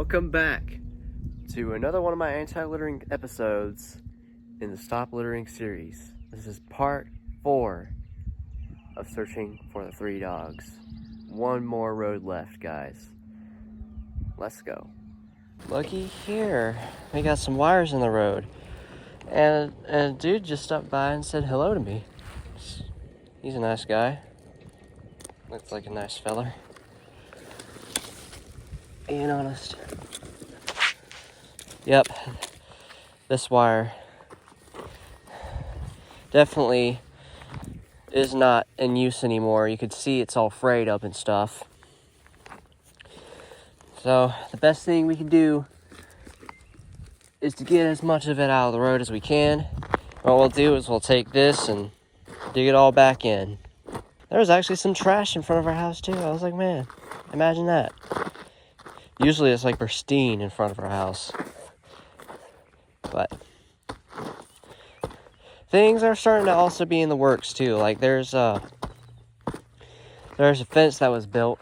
Welcome back to another one of my anti-littering episodes in the Stop Littering series. This is part 4 of searching for the 3 dogs. One more road left, guys. Let's go. Looky here. We got some wires in the road. And a dude just stopped by and said hello to me. He's a nice guy. Looks like a nice feller. Being honest. Yep. This wire definitely is not in use anymore. You could see it's all frayed up and stuff. So the best thing we can do is to get as much of it out of the road as we can. What we'll do is we'll take this and dig it all back in. There was actually some trash in front of our house too. I was like, man, imagine that. Usually it's like pristine in front of our house. But things are starting to also be in the works too. Like there's a fence that was built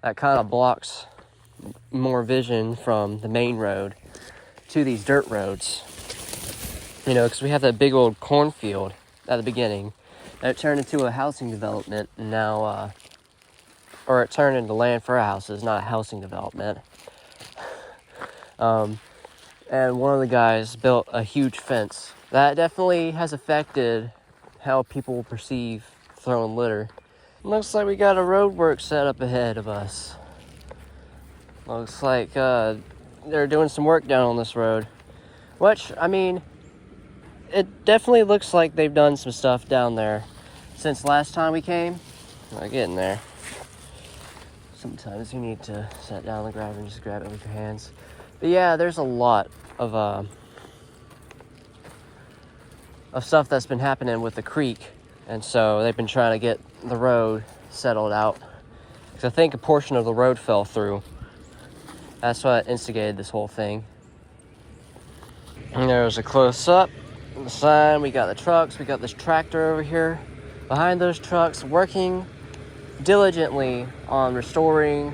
that kind of blocks more vision from the main road to these dirt roads. You know, because we have that big old cornfield at the beginning. And it turned into a housing development, and now, or it turned into land for houses, not a housing development. And one of the guys built a huge fence. That definitely has affected how people perceive throwing litter. Looks like we got a road work set up ahead of us. Looks like they're doing some work down on this road. Which, I mean, it definitely looks like they've done some stuff down there since last time we came. We're getting there. Sometimes you need to set down the grab and just grab it with your hands. But yeah, there's a lot of stuff that's been happening with the creek. And so they've been trying to get the road settled out. Because I think a portion of the road fell through. That's what instigated this whole thing. And there's a close-up. The sign, we got the trucks, we got this tractor over here behind those trucks working diligently on restoring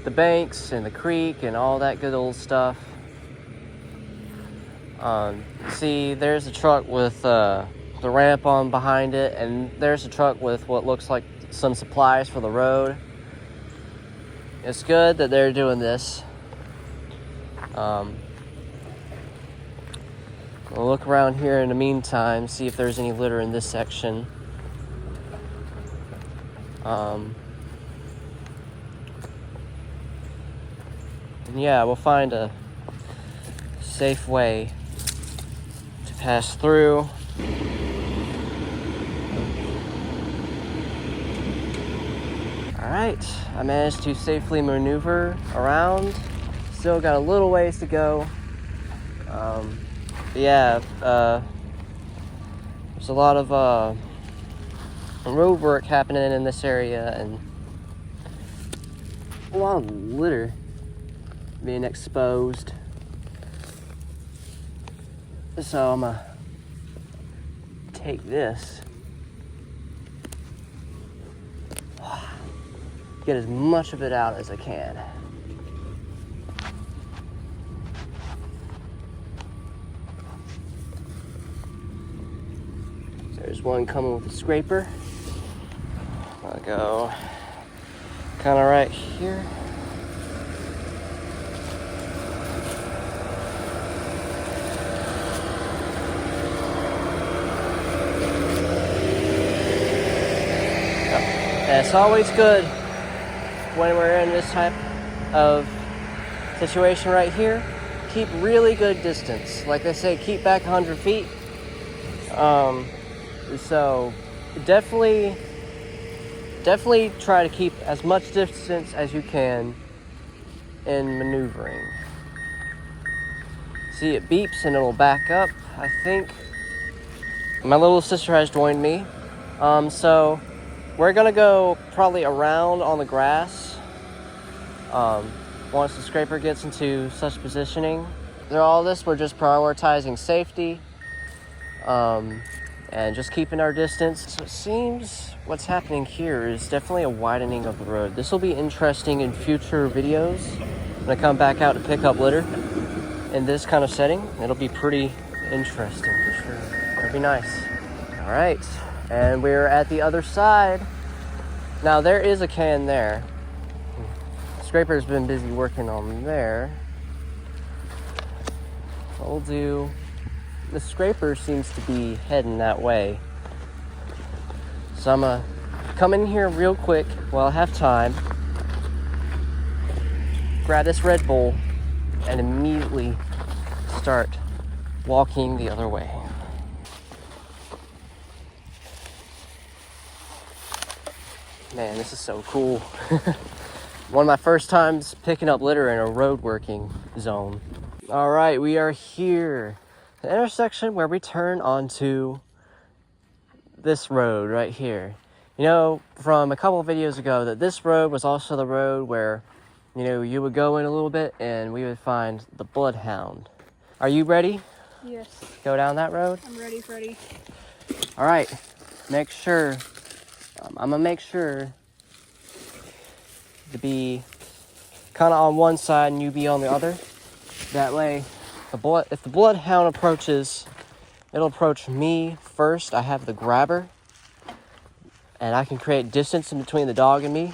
the banks and the creek and all that good old stuff. See, there's a truck with the ramp on behind it, and there's a truck with what looks like some supplies for the road. It's good that they're doing this. We'll look around here in the meantime, see if there's any litter in this section. And yeah, we'll find a safe way to pass through. Alright, I managed to safely maneuver around. Still got a little ways to go. Yeah, there's a lot of road work happening in this area, and a lot of litter being exposed. So I'm gonna take this, get as much of it out as I can. There's one coming with a scraper. I'll go kind of right here. And it's always good when we're in this type of situation right here. Keep really good distance. Like they say, keep back 100 feet. So definitely try to keep as much distance as you can in maneuvering. See, it beeps and it'll back up. I think my little sister has joined me. So we're gonna go probably around on the grass once the scraper gets into such positioning. Through all this, we're just prioritizing safety. And just keeping our distance. So it seems what's happening here is definitely a widening of the road. This will be interesting in future videos. when I come back out to pick up litter in this kind of setting, it'll be pretty interesting for sure. It'll be nice. All right, and we're at the other side. Now there is a can there. Scraper's been busy working on there. We'll do, the scraper seems to be heading that way. So I'm gonna come in here real quick while I have time, grab this Red Bull, and immediately start walking the other way. Man, this is so cool. One of my first times picking up litter in a road working zone. All right, we are here. The intersection where we turn onto this road right here. You know, from a couple of videos ago, that this road was also the road where, you know, you would go in a little bit and we would find the bloodhound. Are you ready? Yes. Go down that road? I'm ready, Freddy. All right, make sure, I'm gonna make sure to be kind of on one side and you be on the other. That way, if the bloodhound approaches, it'll approach me first. I have the grabber, and I can create distance in between the dog and me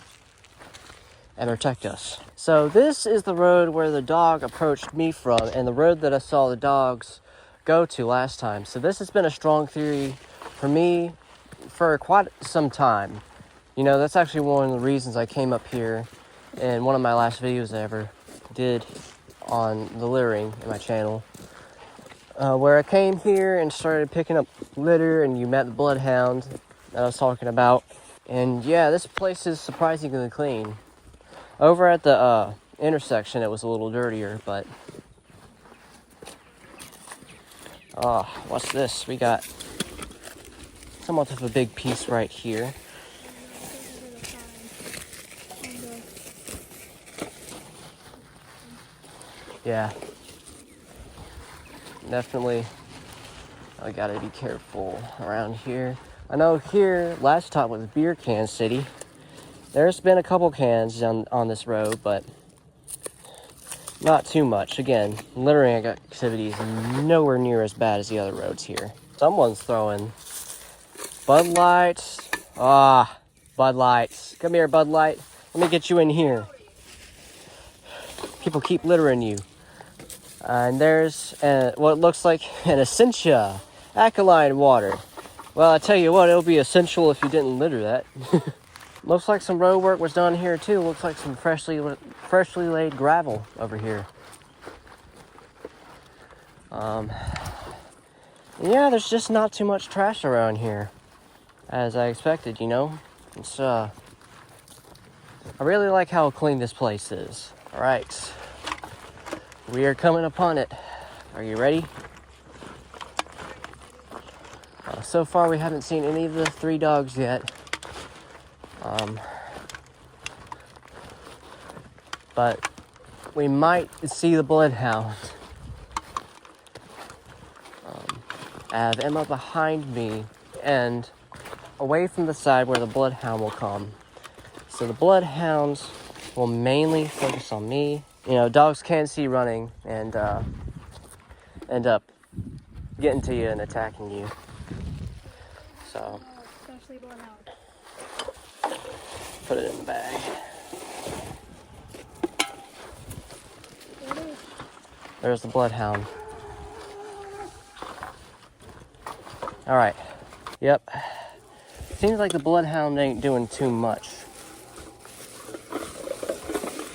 and protect us. So this is the road where the dog approached me from, and the road that I saw the dogs go to last time. So this has been a strong theory for me for quite some time. You know, that's actually one of the reasons I came up here in one of my last videos I ever did on the littering in my channel, where I came here and started picking up litter, and you met the bloodhound that I was talking about. And yeah, this place is surprisingly clean. Over at the intersection, it was a little dirtier, but what's this? We got somewhat of a big piece right here. Yeah, definitely. I gotta be careful around here. I know here, last time was Beer Can City. There's been a couple cans on this road, but not too much. Again, littering activity is nowhere near as bad as the other roads here. Someone's throwing Bud Lights. Bud Lights. Come here, Bud Light. Let me get you in here. People keep littering you. And there's what looks like an Essentia alkaline water. Well, I tell you what, it'll be essential if you didn't litter that. Looks like some road work was done here too. Looks like some freshly laid gravel over here. Yeah, there's just not too much trash around here, as I expected. You know, it's I really like how clean this place is. All right. We are coming upon it. Are you ready? So far, we haven't seen any of the 3 dogs yet. But we might see the bloodhound. I have Emma behind me and away from the side where the bloodhound will come. So the bloodhounds will mainly focus on me. You know, dogs can see running and end up getting to you and attacking you. So, Especially bloodhound. put it in the bag. There's the bloodhound. All right. Yep. Seems like the bloodhound ain't doing too much.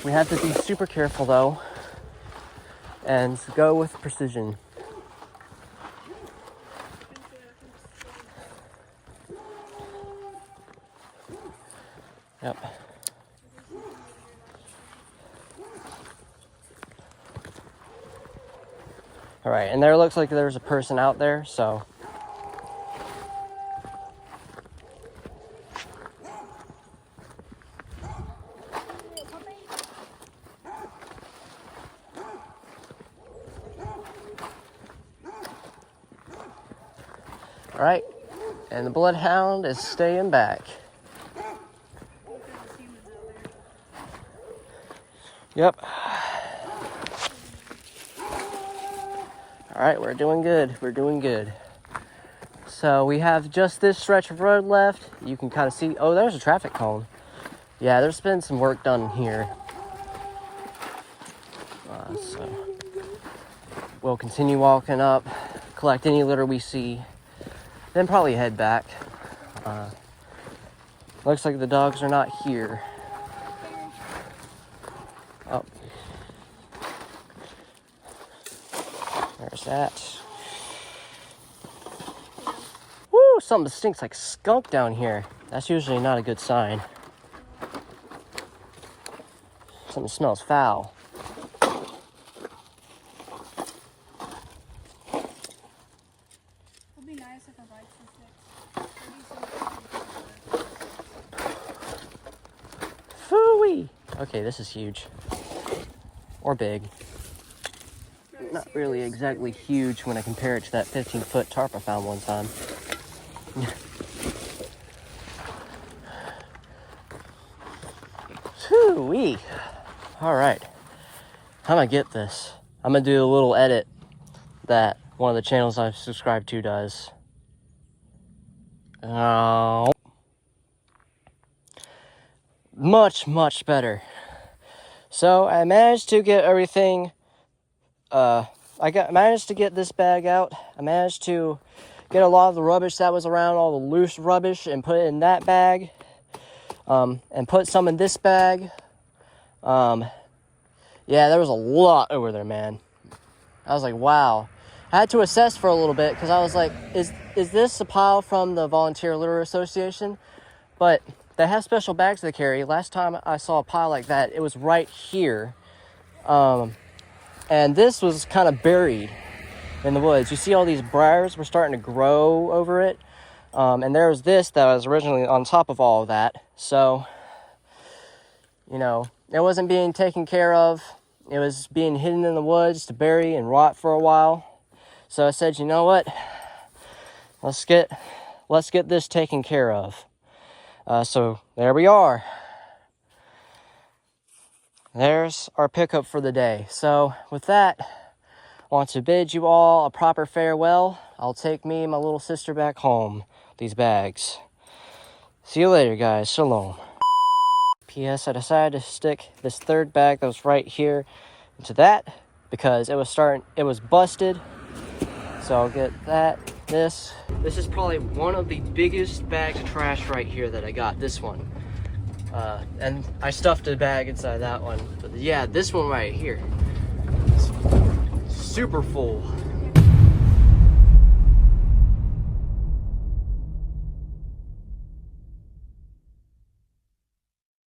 We have to be super careful though, and go with precision. Yep. All right, and there looks like there's a person out there, so. All right, and the bloodhound is staying back. Yep, All right, we're doing good. We're doing good. So we have just this stretch of road left. You can kind of see, oh, there's a traffic cone. Yeah, there's been some work done here. So we'll continue walking up, collect any litter we see, then probably head back. Looks like the dogs are not here. Oh. There's that. Woo, something stinks like skunk down here. That's usually not a good sign. Something smells foul. It'd be nice if our bikes were fixed. Phooey! Okay, this is huge. Or big. Not really exactly huge when I compare it to that 15-foot tarp I found one time. Phooey! Alright. I'm gonna get this. I'm gonna do a little edit that one of the channels I've subscribed to does. Much better. So I managed to get everything. Managed to get this bag out. I managed to get a lot of the rubbish that was around, all the loose rubbish, and put it in that bag. And put some in this bag. Yeah, there was a lot over there, man. I was like, wow. I had to assess for a little bit because I was like, is this a pile from the Volunteer Litter Association? But they have special bags they carry. Last time I saw a pile like that, it was right here. And this was kind of buried in the woods. You see all these briars were starting to grow over it. And there was this that was originally on top of all of that. So, you know, it wasn't being taken care of. It was being hidden in the woods to bury and rot for a while. So I said, you know what? Let's get this taken care of. So there we are. There's our pickup for the day. So with that, I want to bid you all a proper farewell. I'll take me and my little sister back home. These bags. See you later, guys. Shalom. P.S. I decided to stick this third bag that was right here into that because it was busted. So I'll get that. This is probably one of the biggest bags of trash right here that I got. This one. And I stuffed a bag inside that one. But yeah, this one right here. It's super full.